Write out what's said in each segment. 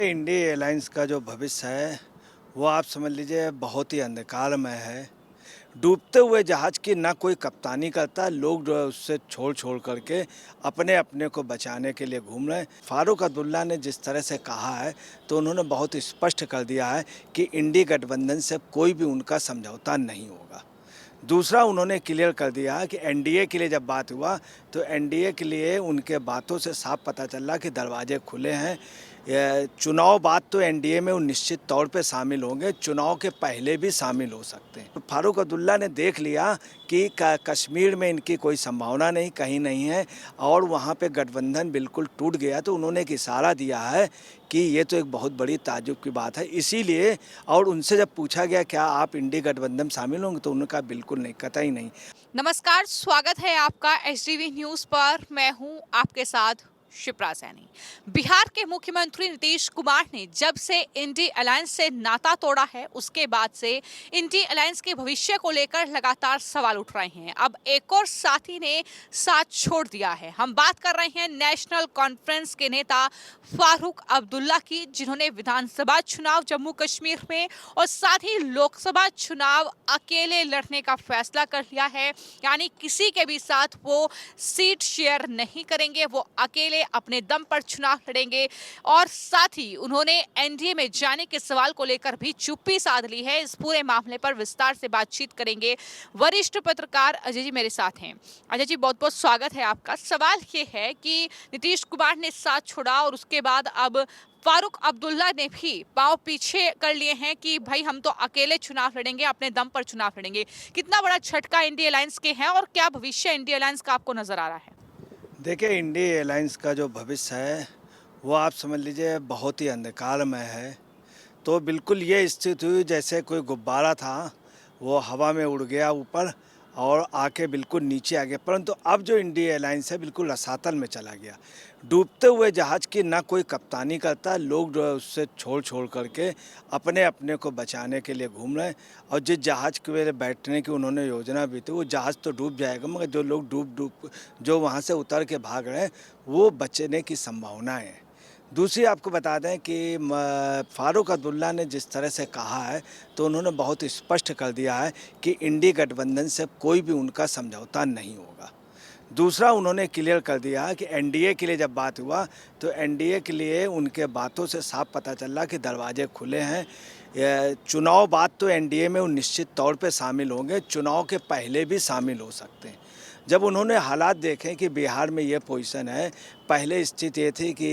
India airlines का जो भविष्य है वो आप समझ लीजिए बहुत ही अंधकारमय है। डूबते हुए जहाज की ना कोई कप्तानी करता, लोग जो है उससे छोड़ छोड़ करके अपने अपने को बचाने के लिए घूम रहे हैं। फारूक अब्दुल्ला ने जिस तरह से कहा है तो उन्होंने बहुत स्पष्ट कर दिया है कि इंडी गठबंधन से कोई भी उनका समझौता नहीं होगा। दूसरा उन्होंने क्लियर कर दिया कि एनडीए के लिए जब बात हुआ तो एनडीए के लिए उनके बातों से साफ पता चल रहा कि दरवाजे खुले हैं। चुनाव बाद तो एनडीए में वो निश्चित तौर पे शामिल होंगे, चुनाव के पहले भी शामिल हो सकते हैं। तो फारूक अब्दुल्ला ने देख लिया कि कश्मीर में इनकी कोई संभावना नहीं, कहीं नहीं है और वहाँ पे गठबंधन बिल्कुल टूट गया, तो उन्होंने एक इशारा दिया है कि ये तो एक बहुत बड़ी ताज्जुब की बात है। इसीलिए और उनसे जब पूछा गया क्या आप इंडी गठबंधन शामिल होंगे तो उन्होंने कहा बिल्कुल नहीं, कतई नहीं। नमस्कार, स्वागत है आपका एचडीवी न्यूज पर। मैं हूं आपके साथ शिप्रा सैनी। बिहार के मुख्यमंत्री नीतीश कुमार ने जब से इंडी अलायंस से नाता तोड़ा है उसके बाद से इंडी अलायंस के भविष्य को लेकर लगातार सवाल उठ रहे हैं। अब एक और साथी ने साथ छोड़ दिया है। हम बात कर रहे हैं नेशनल कॉन्फ्रेंस के नेता फारूक अब्दुल्ला की, जिन्होंने विधानसभा चुनाव जम्मू कश्मीर में और साथ ही लोकसभा चुनाव अकेले लड़ने का फैसला कर लिया है। यानी किसी के भी साथ वो सीट शेयर नहीं करेंगे, वो अकेले अपने दम पर चुनाव लड़ेंगे। और साथ ही उन्होंने एनडीए में जाने के सवाल को लेकर भी चुप्पी साध ली है। इस पूरे मामले पर विस्तार से बातचीत करेंगे। वरिष्ठ पत्रकार अजय जी मेरे साथ हैं। अजय जी, बहुत बहुत स्वागत है आपका। सवाल ये है कि नीतीश कुमार ने साथ छोड़ा और उसके बाद अब फारूक अब्दुल्ला ने भी पांव पीछे कर लिए हैं कि भाई हम तो अकेले चुनाव लड़ेंगे, अपने दम पर चुनाव लड़ेंगे। कितना बड़ा झटका इंडिया अलायंस के है और क्या भविष्य इंडिया अलायंस का आपको नजर आ रहा है? देखिए, इंडिया एयरलाइंस का जो भविष्य है वो आप समझ लीजिए बहुत ही अंधकारमय है। तो बिल्कुल ये स्थिति हुई जैसे कोई गुब्बारा था, वो हवा में उड़ गया ऊपर और आके बिल्कुल नीचे आ गया। परंतु अब जो इंडिया एयरलाइंस है बिल्कुल रसातल में चला गया। डूबते हुए जहाज की ना कोई कप्तानी करता, लोग जो है उससे छोड़ छोड़ करके अपने अपने को बचाने के लिए घूम रहे हैं। और जिस जहाज के वे बैठने की उन्होंने योजना भी थी वो जहाज़ तो डूब जाएगा, मगर जो लोग डूब जो वहाँ से उतर के भाग रहे हैं वो बचने की संभावनाएँ हैं। दूसरी आपको बता दें कि फारूक अब्दुल्ला ने जिस तरह से कहा है तो उन्होंने बहुत स्पष्ट कर दिया है कि इंडी गठबंधन से कोई भी उनका समझौता नहीं होगा। दूसरा उन्होंने क्लियर कर दिया कि एनडीए के लिए जब बात हुआ तो एनडीए के लिए उनके बातों से साफ पता चल रहा कि दरवाजे खुले हैं। चुनाव बाद तो एनडीए में वो निश्चित तौर पे शामिल होंगे, चुनाव के पहले भी शामिल हो सकते हैं। जब उन्होंने हालात देखे कि बिहार में ये पोजीशन है, पहले स्थिति ये थी कि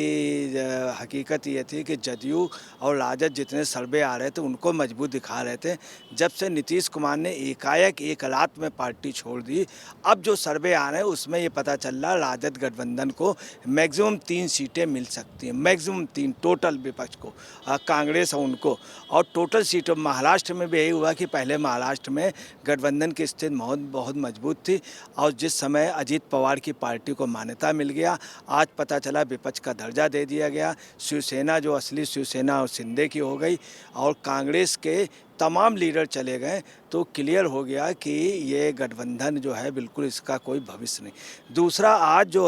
हकीकत ये थी कि जदयू और राजद जितने सर्वे आ रहे थे उनको मजबूत दिखा रहे थे। जब से नीतीश कुमार ने एकाएक एक रात में पार्टी छोड़ दी, अब जो सर्वे आ रहे हैं उसमें ये पता चल रहा राजद गठबंधन को मैक्सिमम 3 सीटें मिल सकती हैं, मैक्सिमम 3 टोटल विपक्ष को, कांग्रेस और उनको। और टोटल सीटों महाराष्ट्र में भी यही हुआ कि पहले महाराष्ट्र में गठबंधन की स्थिति बहुत मजबूत थी और जिस समय अजीत पवार की पार्टी को मान्यता मिल गया, आज पता चला विपक्ष का दर्जा दे दिया गया। शिवसेना जो असली शिवसेना और शिंदे की हो गई और कांग्रेस के तमाम लीडर चले गए, तो क्लियर हो गया कि ये गठबंधन जो है बिल्कुल इसका कोई भविष्य नहीं। दूसरा आज जो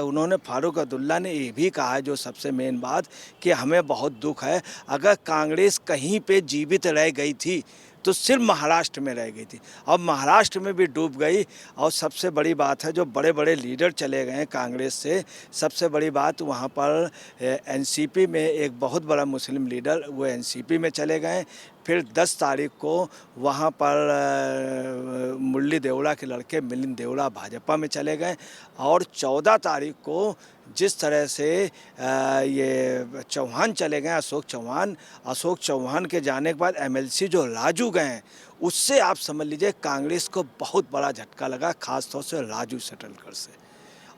उन्होंने फारूक अब्दुल्ला ने ये भी कहा है जो सबसे मेन बात कि हमें बहुत दुख है, अगर कांग्रेस कहीं पे जीवित रह गई थी तो सिर्फ महाराष्ट्र में रह गई थी, अब महाराष्ट्र में भी डूब गई। और सबसे बड़ी बात है जो बड़े बड़े लीडर चले गए हैं कांग्रेस से, सबसे बड़ी बात वहाँ पर एनसीपी में एक बहुत बड़ा मुस्लिम लीडर वो एनसीपी में चले गए। फिर 10 तारीख को वहाँ पर मुरली देवड़ा के लड़के मिलिंद देवड़ा भाजपा में चले गए और 14 तारीख को जिस तरह से ये चौहान चले गए, अशोक चौहान के जाने के बाद एमएलसी जो राजू गए हैं, उससे आप समझ लीजिए कांग्रेस को बहुत बड़ा झटका लगा, खास तौर से राजू सेटलकर से।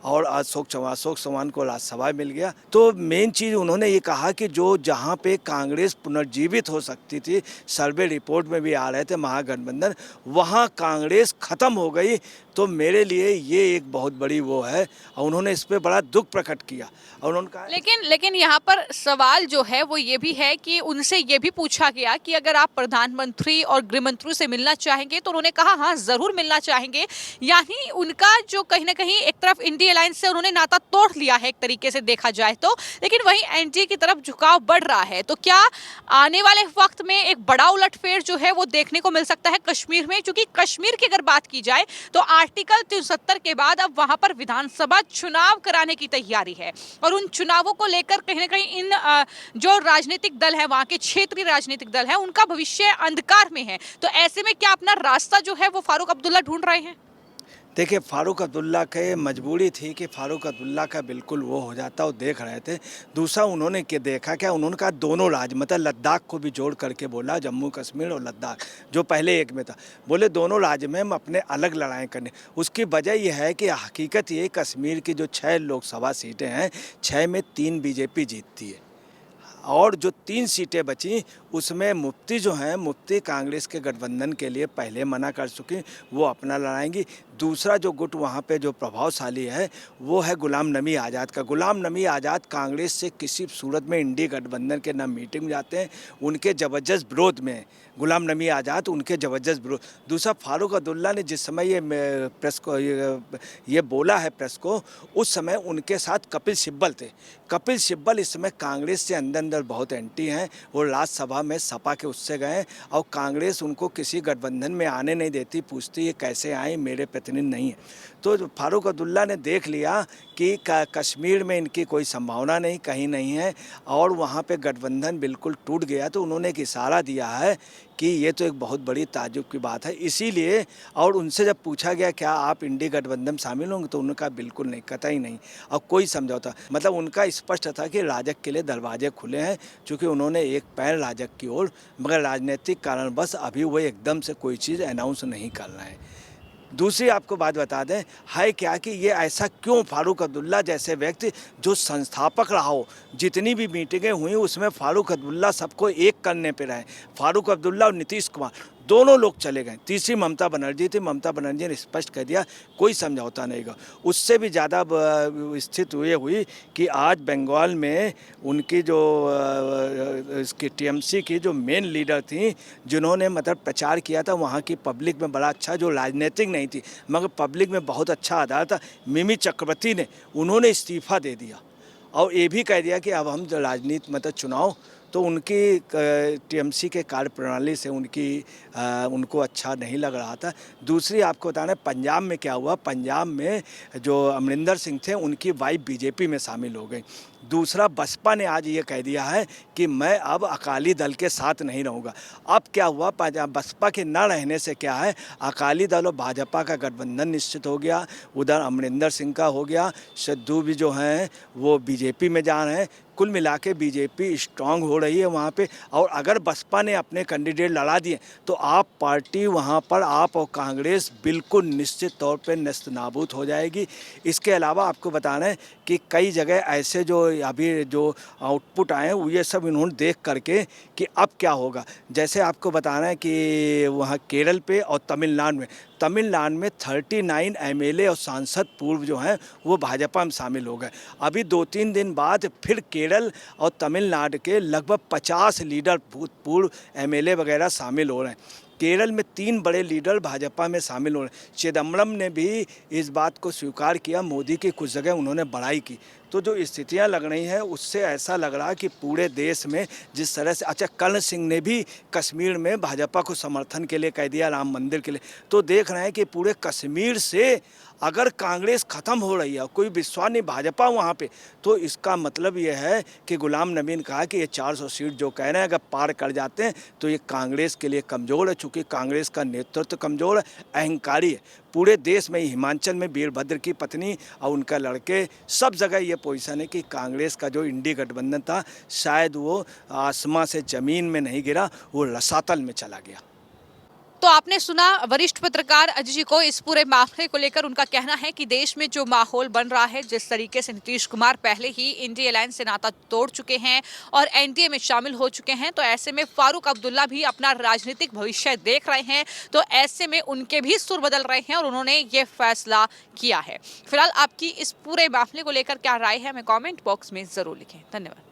और अशोक चौहान को राज्यसभा मिल गया। तो मेन चीज़ उन्होंने ये कहा कि जो जहाँ पे कांग्रेस पुनर्जीवित हो सकती थी, सर्वे रिपोर्ट में भी आ रहे थे महागठबंधन, वहाँ कांग्रेस ख़त्म हो गई। तो मेरे लिए ये एक बहुत बड़ी वो है और उन्होंने इस पर बड़ा दुख प्रकट किया और उन्होंने कहा लेकिन यहाँ पर सवाल जो है वो ये भी है कि उनसे ये भी पूछा गया कि अगर आप प्रधानमंत्री और गृह मंत्री से मिलना चाहेंगे, तो उन्होंने कहा हाँ जरूर मिलना चाहेंगे। यानी उनका जो कहीं ना कहीं एक तरफ इंडिया अलायंस से उन्होंने नाता तोड़ लिया है एक तरीके से देखा जाए तो, लेकिन वहीं एनडीए की तरफ झुकाव बढ़ रहा है। तो क्या आने वाले वक्त में एक बड़ा उलटफेर जो है वो देखने को मिल सकता है कश्मीर में? क्योंकि कश्मीर की अगर बात की जाए तो आर्टिकल 73 के बाद अब वहां पर विधानसभा चुनाव कराने की तैयारी है, और उन चुनावों को लेकर कहीं ना कहीं इन जो राजनीतिक दल है, वहां के क्षेत्रीय राजनीतिक दल है, उनका भविष्य अंधकार में है। तो ऐसे में क्या अपना रास्ता जो है वो फारूक अब्दुल्ला ढूंढ रहे हैं? देखिए, फ़ारूक अब्दुल्ला के मजबूरी थी कि फ़ारूक अब्दुल्ला का बिल्कुल वो हो जाता, वो देख रहे थे। दूसरा उन्होंने क्या देखा, क्या उन्होंने कहा दोनों राज्य मतलब लद्दाख को भी जोड़ करके बोला, जम्मू कश्मीर और लद्दाख जो पहले एक में था, बोले दोनों राज्य में हम अपने अलग लड़ाई करने। उसकी वजह यह है कि हकीकत ये कश्मीर की जो 6 लोकसभा सीटें हैं, 6 में 3 बीजेपी जीतती है, और जो 3 सीटें बची उसमें मुफ्ती जो हैं, मुफ्ती कांग्रेस के गठबंधन के लिए पहले मना कर चुकी, वो अपना लड़ाएंगी। दूसरा जो गुट वहाँ पे जो प्रभावशाली है वो है गुलाम नबी आज़ाद का। गुलाम नबी आज़ाद कांग्रेस से किसी सूरत में इंडी गठबंधन के ना मीटिंग में जाते हैं, उनके ज़बरदस्त विरोध में गुलाम नबी आज़ाद उनके ज़बरदस्त विरोध। दूसरा फ़ारूक अब्दुल्ला ने जिस समय ये प्रेस को ये बोला है प्रेस को, उस समय उनके साथ कपिल सिब्बल थे। कपिल सिब्बल इस समय कांग्रेस से अंदर अंदर बहुत एंटी हैं, वो राज्यसभा में सपा के उससे गए, और कांग्रेस उनको किसी गठबंधन में आने नहीं देती, पूछती है कैसे आए, मेरे प्रतिनिधि नहीं है। तो फारूक अब्दुल्ला ने देख लिया कि कश्मीर में इनकी कोई संभावना नहीं, कहीं नहीं है, और वहाँ पे गठबंधन बिल्कुल टूट गया। तो उन्होंने एक इशारा दिया है कि ये तो एक बहुत बड़ी ताज्जुब की बात है। इसीलिए, और उनसे जब पूछा गया क्या आप इंडी गठबंधन में शामिल होंगे, तो उन्होंने कहा बिल्कुल नहीं, कतई नहीं, और कोई समझौता, मतलब उनका स्पष्ट था कि राजग के लिए दरवाजे खुले हैं, चूँकि उन्होंने एक पैर राजग की ओर, मगर राजनीतिक कारणवश अभी वो एकदम से कोई चीज़ अनाउंस नहीं कर रहे हैं। दूसरी आपको बात बता दें, है क्या कि ये ऐसा क्यों, फारूक अब्दुल्ला जैसे व्यक्ति जो संस्थापक रहा हो, जितनी भी मीटिंगें हुई उसमें फारूक अब्दुल्ला सबको एक करने पे रहे। फारूक अब्दुल्ला और नीतीश कुमार दोनों लोग चले गए। तीसरी ममता बनर्जी थी, ममता बनर्जी ने स्पष्ट कह दिया कोई समझौता नहीं होगा। उससे भी ज़्यादा स्थिति ये हुई कि आज बंगाल में उनकी जो इसकी टीएमसी की जो मेन लीडर थी, जिन्होंने मतलब प्रचार किया था, वहाँ की पब्लिक में बड़ा अच्छा, जो राजनीतिक नहीं थी मगर पब्लिक में बहुत अच्छा आधार था, मिमी चक्रवर्ती ने, उन्होंने इस्तीफ़ा दे दिया और ये भी कह दिया कि अब हम जो राजनीति मतलब चुनाव, तो उनकी टीएमसी के कार्यप्रणाली से उनको अच्छा नहीं लग रहा था। दूसरी आपको बताना है पंजाब में क्या हुआ, पंजाब में जो अमरिंदर सिंह थे उनकी वाइफ बीजेपी में शामिल हो गई। दूसरा, बसपा ने आज ये कह दिया है कि मैं अब अकाली दल के साथ नहीं रहूँगा। अब क्या हुआ, बसपा के न रहने से क्या है, अकाली दल और भाजपा का गठबंधन निश्चित हो गया। उधर अमरिंदर सिंह का हो गया, सिद्धू भी जो हैं वो बीजेपी में जा रहे हैं। कुल मिला के बीजेपी स्ट्रांग हो रही है वहाँ पे, और अगर बसपा ने अपने कैंडिडेट लड़ा दिए तो आप पार्टी वहाँ पर, आप और कांग्रेस बिल्कुल निश्चित तौर पे नेस्त नाबूद हो जाएगी। इसके अलावा आपको बताना है कि कई जगह ऐसे जो अभी जो आउटपुट आए हैं ये सब इन्होंने देख करके कि अब क्या होगा। जैसे आपको बताना है कि वहाँ केरल पे और तमिलनाडु में 39 एमएलए और सांसद पूर्व जो हैं वो भाजपा में शामिल हो गए। अभी 2-3 दिन बाद फिर केरल और तमिलनाडु के लगभग 50 लीडर भूतपूर्व एमएलए वगैरह शामिल हो रहे हैं। केरल में 3 बड़े लीडर भाजपा में शामिल हो रहे हैं। चिदम्बरम ने भी इस बात को स्वीकार किया, मोदी की कुछ जगह उन्होंने बड़ाई की। तो जो स्थितियां लग रही हैं उससे ऐसा लग रहा है कि पूरे देश में जिस तरह से, अच्छा कर्ण सिंह ने भी कश्मीर में भाजपा को समर्थन के लिए कह दिया, राम मंदिर के लिए। तो देख रहे हैं कि पूरे कश्मीर से अगर कांग्रेस ख़त्म हो रही है, कोई विश्वास नहीं भाजपा वहाँ पे, तो इसका मतलब ये है कि गुलाम नबी ने कहा कि ये 400 सीट जो कह रहे हैं अगर पार कर जाते हैं तो ये कांग्रेस के लिए कमज़ोर है, चूँकि कांग्रेस का नेतृत्व कमज़ोर है, अहंकारी है। पूरे देश में, हिमाचल में वीरभद्र की पत्नी और उनका लड़के, सब जगह ये पोजीशन है कि कांग्रेस का जो इंडी गठबंधन था शायद वो आसमां से ज़मीन में नहीं गिरा, वो रसातल में चला गया। तो आपने सुना वरिष्ठ पत्रकार अजय जी को इस पूरे मामले को लेकर। उनका कहना है कि देश में जो माहौल बन रहा है, जिस तरीके से नीतीश कुमार पहले ही इंडी अलायंस से नाता तोड़ चुके हैं और एनडीए में शामिल हो चुके हैं, तो ऐसे में फारूक अब्दुल्ला भी अपना राजनीतिक भविष्य देख रहे हैं। तो ऐसे में उनके भी सुर बदल रहे हैं और उन्होंने ये फैसला किया है। फिलहाल आपकी इस पूरे मामले को लेकर क्या राय है, हमें कॉमेंट बॉक्स में जरूर लिखें। धन्यवाद।